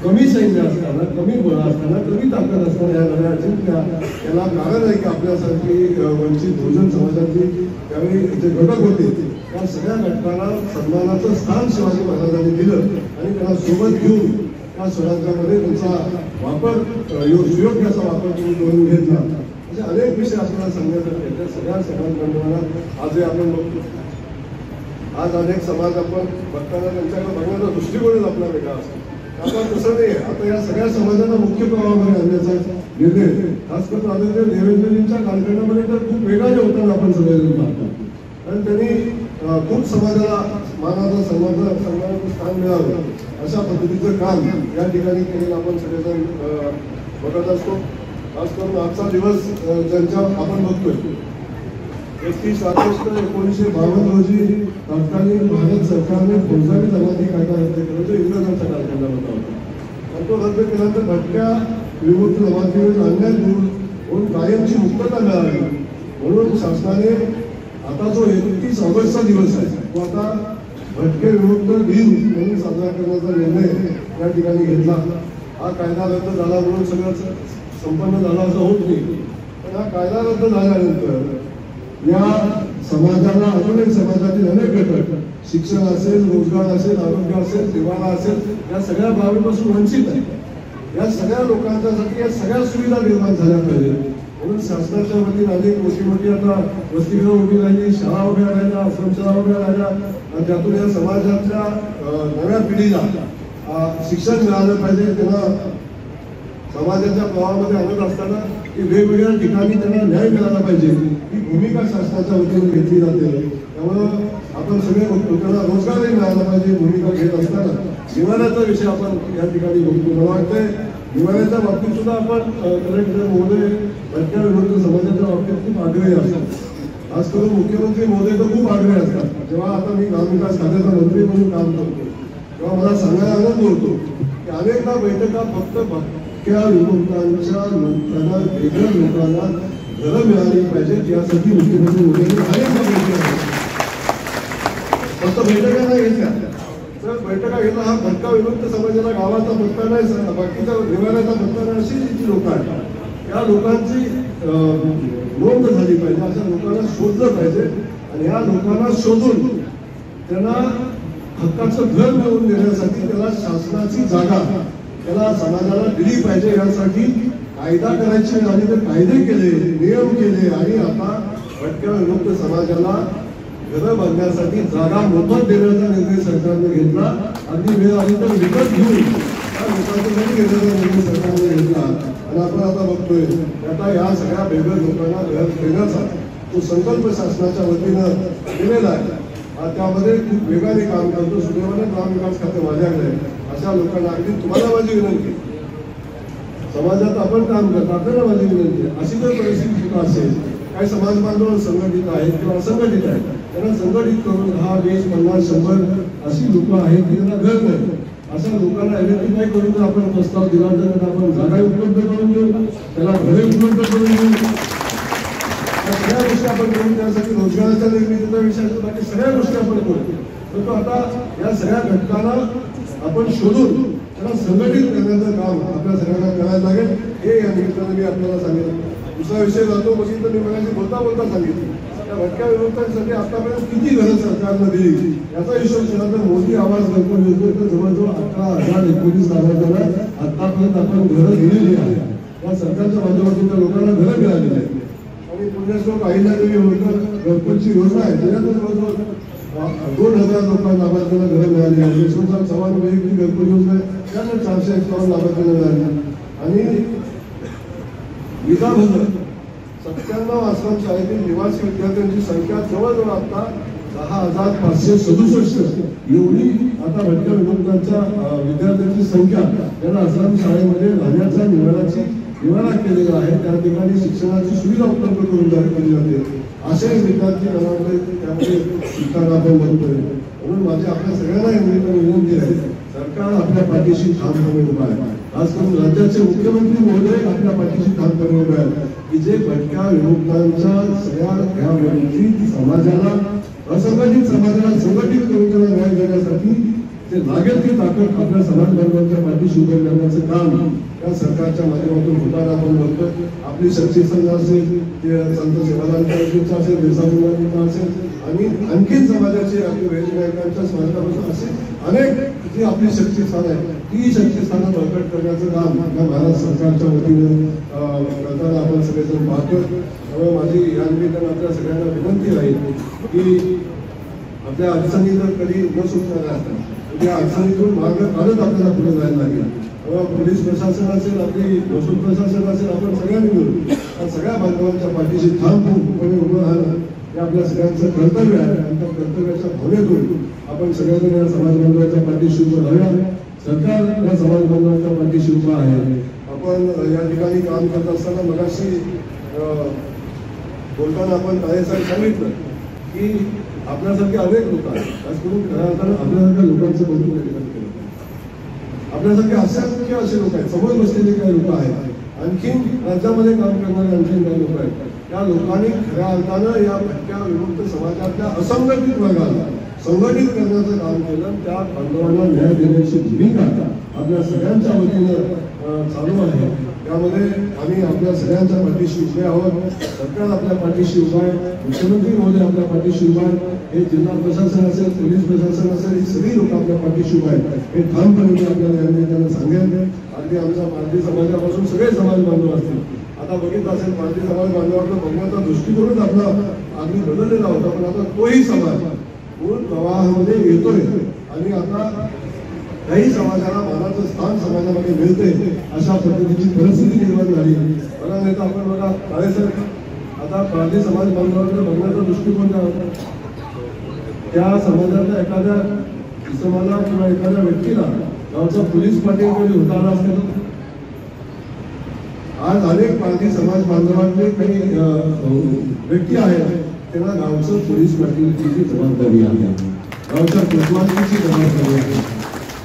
कमी सैन्य असताना, कमी बळ असताना, कमी ताकद असताना या लढाया जिंकल्या. त्याला कारण आहे की आपल्यासारखी वंचित बहुजन समाजातली त्यावेळी जे घटक होते त्या सगळ्या घटकांना सन्मानाचं स्थान शिवाजी महाराजांनी दिलं आणि त्यांना सोबत घेऊन त्या स्वराज्यामध्ये त्यांचा वापर सुयोग्य असा वापर करून घेतला. असे अनेक विषय आपल्याला सांगण्यासाठी त्या सगळ्या समाज बांधवांना आजही आपण बघतो. आज अनेक समाज आपण बघताना त्यांच्याकडे बघण्याचा दृष्टिकोनच आपला वेगळा असतो. आता तसं नाही. आता या सगळ्या समाजाला मुख्य प्रवाहामध्ये आणण्याचा निर्णय खास करून आदरणीय देवेंद्रजींच्या कालखंडामध्ये तर खूप वेगाने होताना आपण सगळेजण पाहतो. कारण त्यांनी खूप समाजाला मानाचं सन्मानाचं स्थान मिळावं अशा पद्धतीचं काम या ठिकाणी केलेलं आपण सगळेजण बघत असतो. खास करून आजचा दिवस ज्यांच्या आपण बघतोय 31 ऑगस्ट 1952 रोजी तत्कालीन भारत सरकारने फौजदारी जमाती कायदा रद्द केला जो इंग्रजांच्या कालखंडामध्ये होता. आणि तो रद्द केल्यानंतर भटक्या विमुक्त जमातीवर अन्याय दूर होऊन कायमची मुक्तता मिळावी म्हणून शासनाने आता जो 31 ऑगस्टचा दिवस आहे तो आता भटके विमुक्त दिन म्हणून साजरा करण्याचा निर्णय या ठिकाणी घेतला. हा कायदा रद्द झाला म्हणून सगळं संपन्न झाला असं होत नाही, पण हा कायदा रद्द झाल्यानंतर या समाजाला अजून एक समाजातील अनेक घटक शिक्षण असेल, रोजगार असेल, आरोग्य असेल, निवारा असेल या सगळ्या बाबीपासून वंचित आहे. या सगळ्या लोकांच्यासाठी या सगळ्या सुविधा निर्माण झाल्या पाहिजे म्हणून शासनाच्या वतीने अनेक मोठी आता वसतिगृह उभी राहिली, शाळा उभ्या राहिल्या, आश्रमशाळा उभ्या राहिल्या आणि त्यातून या समाजाच्या नव्या पिढीला शिक्षण मिळालं पाहिजे. त्यांना समाजाच्या प्रवाहामध्ये आणत असताना की वेगवेगळ्या ठिकाणी त्यांना न्याय मिळाला पाहिजे ही भूमिका शासनाच्या वतीने घेतली जाते. त्यामुळं आपण सगळे त्यांना रोजगारही मिळाला पाहिजे भूमिका घेत असताना निवाऱ्याचा विषय आपण या ठिकाणी बघतो. मला वाटतंय निवाऱ्याच्या बाबतीत सुद्धा आपण कलेक्टर महोदय भटक्या विमुक्त समाजाच्या बाबतीत खूप आग्रही असतात. खास करून मुख्यमंत्री महोदय तर खूप आग्रही असतात. जेव्हा आता मी ग्रामविकास खात्याचा मंत्री म्हणून काम करतो तेव्हा मला सांगायला आनंद होतो की अनेकदा बैठका फक्त भटक्या विमुक्तांच्या लोकांना वेगळ्या लोकांना घरं मिळाली पाहिजेत यासाठी मुख्यमंत्री महोदयांनी अनेकदा बैठका फक्त बैठका नाही घेतल्या तर बैठका घेतला हा भटका विमुक्त समाजाला गावाचा भटका नाही, बाकीचा निवाऱ्याचा भटका नाही, अशी जी लोक आहेत या लोकांची नोंद झाली पाहिजे. अशा लोकांना शोधलं पाहिजे आणि या लोकांना शोधून त्यांना हक्काचं घर मिळवून देण्यासाठी त्याला शासनाची जागा त्याला समाजाला दिली पाहिजे. यासाठी कायदा करायची आणि ते कायदे केले, नियम केले आणि आता भटक्या विमुक्त समाजाला घरं बांधण्यासाठी जागा मोफत देण्याचा निर्णय सरकारने घेतला. अगदी वेळ आली तर विकत घेऊन त्या लोकांचा घेण्याचा निर्णय सरकारने घेतला आणि आपण आता बघतोय आता या सगळ्या बेघर लोकांना घर देण्याचा तो संकल्प शासनाच्या वतीनं केलेला आहे. त्यामध्ये खूप वेगाने काम करतो. सुदैवाने ग्रामविकास खाते माझ्याकडे अशा लोकांना अगदी तुम्हाला माझी विनंती समाजात आपण काम करतो आपल्याला माझी विनंती अशी जर परिस्थिती सुद्धा असेल काही समाज बांधव संघटित आहेत किंवा असंघटित आहेत त्यांना संघटित करून 10, 20, 50, 100 अशी लोक आहेत की त्यांना घर नाही अशा लोकांना आयडेंटिफाय करून जर आपण प्रस्ताव दिला तर आपण जागा उपलब्ध करून देऊ, त्याला घरे उपलब्ध करून देऊ. सगळ्या गोष्टी आपण करून त्यासाठी रोजगाराच्या निर्मितीचा विषय असतो बाकी सगळ्या गोष्टी आपण करू. परंतु आता या सगळ्या घटकांना आपण शोधून त्याला संघटित करण्याचं काम आपल्या सगळ्यांना करायला लागेल हे या निमित्तानं मी आपल्याला सांगितलं. दुसरा विषय जातो बघितलं मी मगाशी बोलता सांगितलं त्या भटक्या विमुक्तांसाठी आतापर्यंत किती घरं सरकारनं दिली याचा हिशोब केला तर मोदी आवाज घरकुल योजनेत जवळजवळ 11,019 लाभार्थ्यांना आतापर्यंत आपण घरं दिलेली आहे. या सरकारच्या माध्यमातून त्या लोकांना घरं मिळालेली आहेत आणि पुण्यश्लोक अहिल्यादेवी होळकर घरकुलची योजना आहे त्याच्यातून जवळजवळ 2,000 लोकांना लाभार्थ्यांना घरं मिळाली आहे. यशवंतराव चव्हाण वैयक्तिक घरकुल योजना आहे त्यानंतर 451 लाभार्थ्यांना मिळाली आणि विधाभंग 97 आश्रमशाळेतील निवासी विद्यार्थ्यांची संख्या जवळजवळ आता 10,567 एवढी आता भटक्या विमुक्तांच्या विद्यार्थ्यांची संख्या त्यांना आश्रमशाळेमध्ये राहण्याचा निवारा केलेला आहे. त्या ठिकाणी शिक्षणाची सुविधा उपलब्ध करून केली जाते. असे विद्यार्थी त्यामध्ये शिकताना आपण बघतोय. म्हणून माझी आपल्या सगळ्यांना विनंती आहे सरकार आपल्या पाठीशी ठामपणे उभा आहे. खास करून राज्याचे मुख्यमंत्री महोदय आपल्या पाठीशी ठामपणे उभे आहेत की जे भटक्या विमुक्तांच्या सगळ्या ह्या वंचित समाजाला असंघटित समाजाला संघटित करून त्याला न्याय देण्यासाठी ते लागेल ती ताकद आपल्या समाज बांधवांच्या पाठीशी उभे करण्याचं काम या सरकारच्या माध्यमातून होताना आपण बघतोय. आपली शक्ती संघ असेल ते संत सेवालाल असेल बिरसा असेल आणि आणखीन समाजाचे आपले वैज्ञानिकांच्या स्मारकापासून असे अनेक जी आपली शक्तीस्थान आहे ती शक्तीस्थानं बळकट करण्याचं काम आपल्या भारत सरकारच्या वतीनं करताना आपण सगळेजण पाहतो. त्यामुळे माझी या निमित्तानं आपल्या सगळ्यांना विनंती राहील की आपल्या अडचणी जर कधी न सुटणाऱ्या असतात त्या अडचणीतून मार्ग काढत आपल्याला पुढे जायला लागेल. पोलीस प्रशासन असेल आपली महसूल प्रशासन असेल आपण सगळ्यांनी मिळून सगळ्या बांधवांच्या पाठीशी ठामपणे उभं राहणं हे आपल्या सगळ्यांचं कर्तव्य आहे. आणि त्या कर्तव्याच्या भावनेतून आपण सगळ्यांनी या समाज बांधवांच्या पाठीशी उभं राहूया. सरकार या समाज बांधवांच्या पाठीशी उभं आहे. आपण या ठिकाणी काम करत असताना मगाशी बोलताना आपण साहेब सांगितलं की आपल्यासारखे अनेक लोक आहेत. खास करून खऱ्या अर्थानं आपल्यासारख्या लोकांचं कौतुक या ठिकाणी केलं. आपल्यासारखे असंख्य असे लोक आहेत समोर बसलेले काही लोक आहेत. आणखीन राज्यामध्ये काम करणारे आणखीन काही लोक आहेत त्या लोकांनी खऱ्या अर्थानं या भटक्या विमुक्त समाजातल्या असंघटित वर्गाला संघटित करण्याचं काम केलं. त्या बांधवांना न्याय देण्याची भूमिका आपल्या सगळ्यांच्या वतीनं चालू आहे. त्यामध्ये आम्ही आपल्या सगळ्यांच्या पाठीशी उभे आहोत. सरकार आपल्या पाठीशी उभा आहे, मुख्यमंत्री महोदय आपल्या पाठीशी उभा आहे, हे जिल्हा प्रशासन असेल, पोलीस प्रशासन असेल, ही सगळी लोक आपल्या पाठीशी उभा आहेत. हे ठामपणे आपल्याला या निमित्तानं सांगेन. अगदी आमच्या पारधी समाजापासून सगळे समाज बांधव असतील. आता बघितलं असेल पारधी समाज बांधवांना बघण्याचा दृष्टिकोनच आपला अगदी बदललेला होता, पण आता तोही समाज मूळ प्रवाहामध्ये येतोय आणि आता काही समाजाला मानाचं स्थान समाजामध्ये मिळते अशा पद्धतीची परिस्थिती निर्माण झाली. मला नाही तर आपण बघा काळेसाहेब, आता पारधी समाज बांधवांना बघण्याचा दृष्टिकोन काय होता? त्या समाजातल्या एखाद्या इसमाला किंवा एखाद्या व्यक्तीला गावचा पोलीस पाटील उतारा असतो. आज अनेक पारधी समाज बांधवांचे काही व्यक्ती आहेत, त्यांना गावचं पोलीस पाटीलची जबाबदारी आहे, गावच्या कोतवालीची जबाबदारी आहे.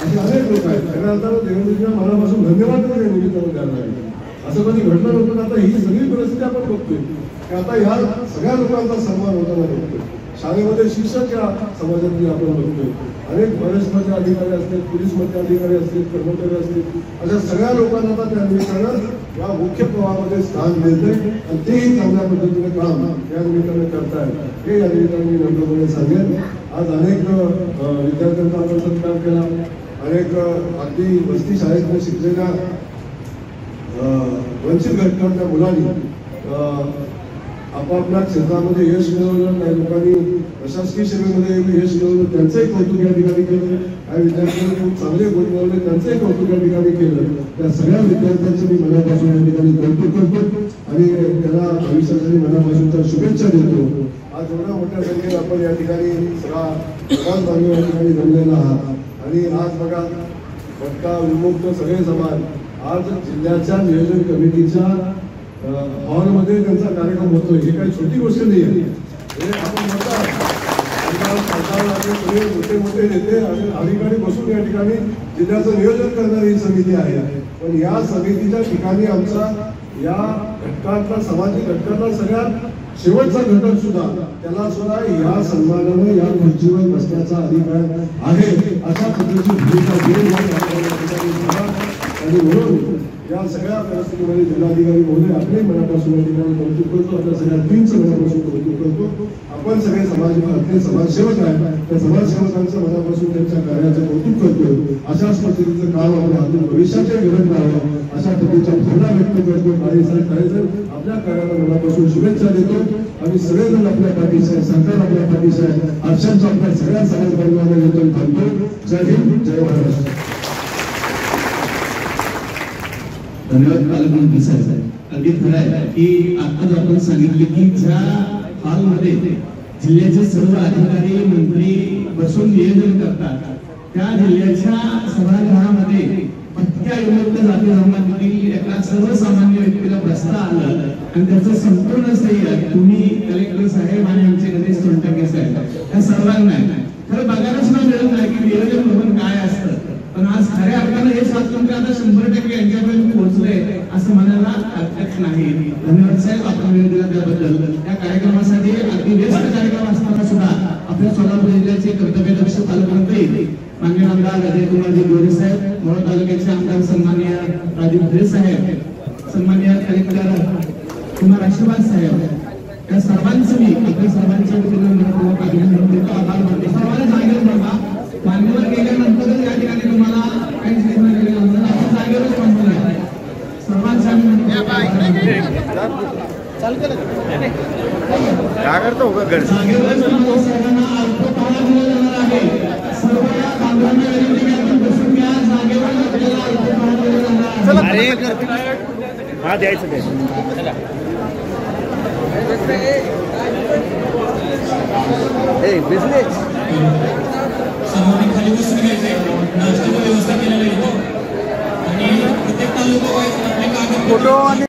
असे अनेक लोक आहेत. खऱ्या अर्थानं देवेंद्रजींना मनापासून धन्यवाद या निमित्तानं द्यायला लागले. असं कधी घडलं नव्हतं. आता ही सगळी परिस्थिती आपण बघतोय की आता ह्या सगळ्या लोकांचा सन्मान होताना बघतोय. शाळेमध्ये शिक्षक या समाजातली आपण बघतोय. अनेक फॉरेस्टमध्ये अधिकारी असतील, पोलीसमध्ये अधिकारी असतील, कर्मचारी असतील, अशा सगळ्या लोकांना आता त्या निमित्तानं या मुख्य प्रवाहामध्ये स्थान मिळते आणि तेही चांगल्या पद्धतीने काम या निमित्ताने करतायत. हे या निमित्ताने मी नम्रपणे सांगेन. आज अनेक विद्यार्थ्यांचा आपण सत्कार केला. अनेक अगदी वस्ती शाळेत शिकलेल्या वंचित घटकांच्या मुलांनी आपापल्या क्षेत्रामध्ये यश मिळवलं. काही लोकांनी प्रशासकीय सेवेमध्ये यश मिळवलं, त्यांचंही कौतुक या ठिकाणी केलं. काही विद्यार्थ्यांनी खूप चांगले गुण मिळवले, त्यांचंही कौतुक या ठिकाणी केलं. त्या सगळ्या विद्यार्थ्यांचे मी मनापासून या ठिकाणी कौतुक करतो आणि त्यांना भविष्यासाठी मनापासूनच्या शुभेच्छा देतो. आज एवढ्या मोठ्या संख्येने आपण या ठिकाणी समाज बांधव या ठिकाणी जमलेला आहात आणि आज बघा भटका विमुक्त सगळे समाज आज जिल्ह्याच्या नियोजन कमिटीच्या हॉलमध्ये त्यांचा कार्यक्रम होतोय. ही काही छोटी गोष्ट नाही आहे. हे आपण म्हणतात सरकारला सगळे मोठे मोठे नेते आणि अधिकारी बसून या ठिकाणी जिल्ह्याचं नियोजन करणारी ही समिती आहे. पण या समितीच्या ठिकाणी आमचा या घटकातला सामाजिक घटकातला सगळ्यात शेवटचा घटक सुद्धा त्याला सुद्धा या सन्मानानं या खुर्चीवर बसण्याचा अधिकार आहे अशा पद्धतीची भूमिका घेऊन आणि म्हणून या सगळ्या परिस्थितीमध्ये जिल्हाधिकारी महोदय आपले मनापासून या ठिकाणी कौतुक करतो. आपल्या सगळ्या टीमचं मनापासून कौतुक करतो. आपण सगळे आपले समाजसेवक आहेत, त्या समाजसेवकांचं मनापासून त्यांच्या कार्याचं कौतुक करतो. अशाच पद्धतीचं काम आपल्या हातून भविष्याच्या घडत राहावं अशा पद्धतीच्या भावना व्यक्त करतो. काळेसाहेब आपल्या कार्याला मनापासून शुभेच्छा देतो. आम्ही सगळेजण आपल्या पाठीशी आहे, सरकार आपल्या पाठीशी आहे. आरशांचा आपल्या सगळ्या समाज बांधवांना येतो थांबतो. जय हिंद, जय महाराष्ट्र. धन्यवाद पालकमंत्री साहेब. अगदी खरं आहे की आताच आपण सांगितले की ज्या हॉलमध्ये जिल्ह्याचे सर्व अधिकारी मंत्री बसून नियोजन करतात त्या जिल्ह्याच्या सभागृहामध्ये भटक्या विमुक्त जाती धर्मातील एका सर्वसामान्य व्यक्तीला बसता आलं आणि त्याचं संपूर्ण श्रेय तुम्ही कलेक्टर साहेब आणि आमचे गणेश सोनटके साहेब या सर्वांना खरं बघायला सुद्धा मिळत नाही की नियोजन भवन काय असतं. पण आज खऱ्या अर्थानं हे स्वातंत्र्य आता 100% यांच्यापर्यंत पोहोचलंय असं म्हणायला हरकत नाही. धन्यवाद साहेब आपण वेळ दिला त्याबद्दल. या कार्यक्रमासाठी अगदी व्यस्त कार्यक्रम असताना सुद्धा आपल्या सोलापूर जिल्ह्याचे कर्तव्यदक्ष पालकमंत्री माननीय आमदार अजयकुमारजी गोरे साहेब, मोहोळ तालुक्याचे आमदार सन्माननीय राजीव खरे साहेब, सन्माननीय कलेक्टर कुमार आशीर्वाद साहेब, या सर्वांचं मी आपल्या सर्वांच्या वतीनं मनपूर्वक अभिनंदन देतो, आभार मानतो. सर्वांना सांगेल बाबा मान्यवर गेल्यानंतरच या ठिकाणी तुम्हाला काही सूचना केल्यानंतर आपण जागेवरच थांबूया. सर्वांच्या जागेवरच सर्वांना अल्पहार दिला जाणार आहे. सर्व बांधवांना विनंती की आपण बसून घ्या. जागेवर आपल्याला अल्पहार दिला जाणार आहे. द्यायचं ते बिझनेस सर्वांनी खाली बसून घ्यायचे. नाश्त्याची व्यवस्था केलेली आहे आणि प्रत्येक तालुका आपले कागद